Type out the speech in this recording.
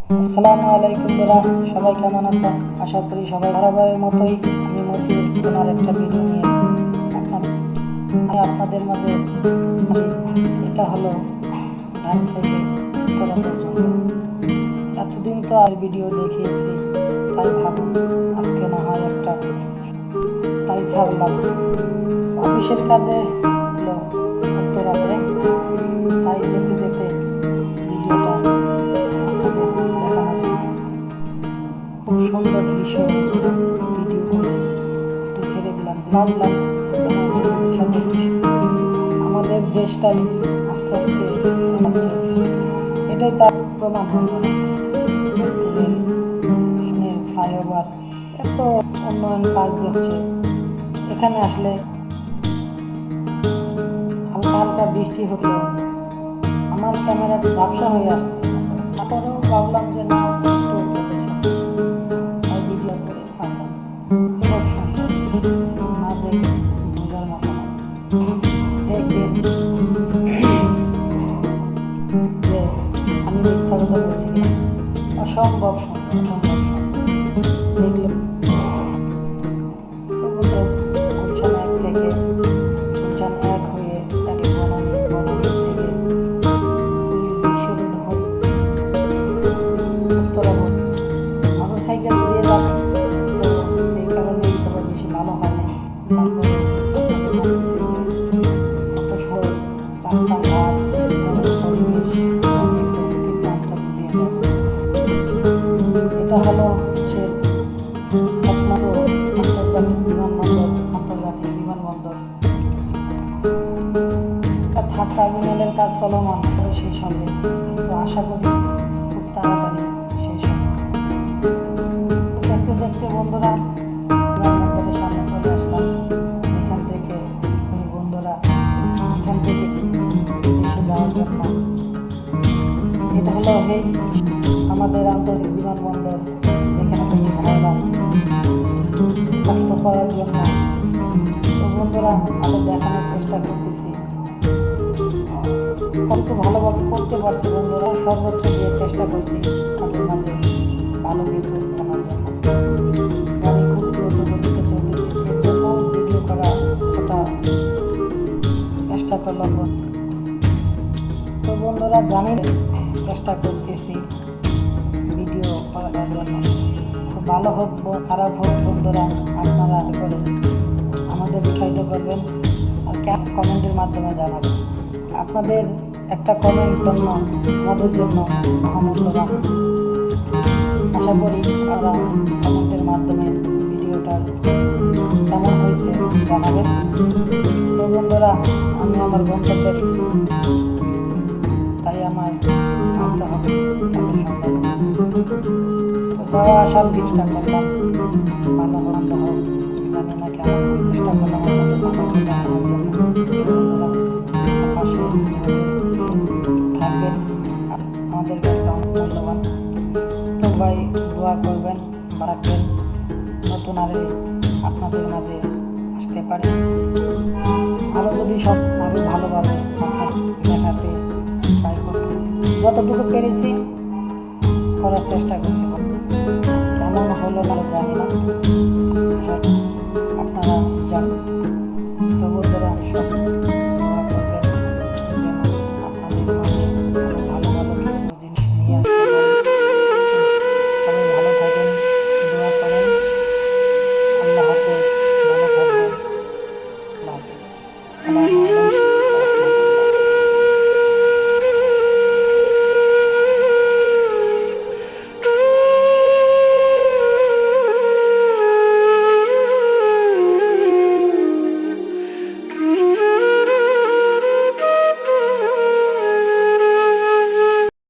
আসসালামু আলাইকুম বন্ধুরা, সবাই কেমন আছো? আশা করি সবাই বরাবরের মতোই আমি মতিউর ওনার একটা ভিডিও নিয়ে আপনাদের মাঝে আসি। এটা হলো ডান থেকে উত্তরা পর্যন্ত। এতদিন তো আর ভিডিও দেখিয়েছি, তাই ভাবুন আজকে না হয় একটা, তাই ছাড়লাম। অফিসের কাজে হলো উত্তরাতে, তাই যেতে যেতে ভিডিওটা আপনাদের দেখানোর জন্য খুব সুন্দর দৃশ্য ভিডিও করে একটু ছেড়ে দিলাম। ভাবলাম আমার বন্ধুদের সাথে আমাদের দেশটাই আস্তে আস্তে উন্নচ্ছে, এটাই তার প্রমাণ। বন্ধুরা, রেল ফ্লাইওভার, এত উন্নয়ন কাজ যে হচ্ছে, এখানে আসলে হালকা হালকা বৃষ্টি হতো, আমার ক্যামেরাটা ঝাপসা হয়ে আসছে। তারপরেও ভাবলাম যে না, একটু ওদের সাথে ভিডিও করে ছাড়লাম। খুব সুন্দর, না দেখে বোঝার মতো না। দেখবেন যে আমি মিথ্যা কথা বলছি কিনা। অসম্ভব সুন্দর, অসম্ভব সুন্দর দেখলে। তো বলতো গুলশান 1 থেকে গুলশান 1 হয়ে তাকে বনানী, বনানী থেকে শুরু হয় উত্তরা মোটর সাইকেল দিয়ে যাবে। তো এই কারণে এইভাবে বেশি ভালো হয় না। তারপরে আপনাদের বলতেছি যে কত সুন্দর রাস্তাঘাট, পরিবেশ দেখলে সত্যি প্রাণটা জুড়িয়ে যায়। এটা হলো হচ্ছে একমাত্র আন্তর্জাতিক বিমানবন্দর, আন্তর্জাতিক বিমানবন্দর। থার্ড টার্মিনালের কাজ চলমান শেষ হবে, তো আশা করি খুব তাড়াতাড়ি শেষ হবে। দেখতে দেখতে বন্ধুরা বিমানবন্দরের সামনে চলে আসলাম, যেখান থেকে আমি বন্ধুরা এখান থেকে বিদেশে যাওয়ার জন্য। এটা হলো আমাদের আন্তর্জাতিক বিমানবন্দর, যেখানে থেকে ভাইরা কষ্ট করার জন্য। তো বন্ধুরা, আমি দেখানোর চেষ্টা করতেছি, কত ভালোভাবে করতে পারছি। বন্ধুরা, সর্বোচ্চ দিয়ে চেষ্টা করছি তাদের মাঝে ভালো কিছু জানার জন্য। গাড়ি খুব দ্রুত গতিতে চলতেছি, এর জন্য ভিডিও করা ওটা চেষ্টা করলাম। তো বন্ধুরা, জানেন চেষ্টা করতেছি ভিডিও করার জন্য। তো ভালো হোক খারাপ হোক বন্ধুরা, আপনারা করে আমাদের উৎসাহিত করবেন আর কমেন্টের মাধ্যমে জানাবেন। আপনাদের একটা কমেন্ট জন্য আমাদের জন্য মহামূল্যবান। আশা করি আপনারা কমেন্টের মাধ্যমে ভিডিওটার কেমন হয়েছে জানাবেন। তো বন্ধুরা, আমি আমার গন্তব্যে, তাই আমার আনতে হবে কাজের সন্ধানে। তো যাওয়া আসার চেষ্টা করলাম, ভালো আনন্দ হোক, জানি না কেমন চেষ্টা করলাম আপনাদের ভালো দেখানোর জন্য। বন্ধুরা, পাশে থাকবেন, আমাদের কাছে অনেক মূল্যবান। তো ভাই দোয়া করবেন, রাখবেন, নতুন আরে আপনাদের মাঝে আসতে পারি। আরও যদি সব আরও ভালোভাবে আপনার দেখাতে ট্রাই করতে, যতটুকু পেরেছি করার চেষ্টা করছি। কেমন হলো না জানি না, আপনারা জানেন।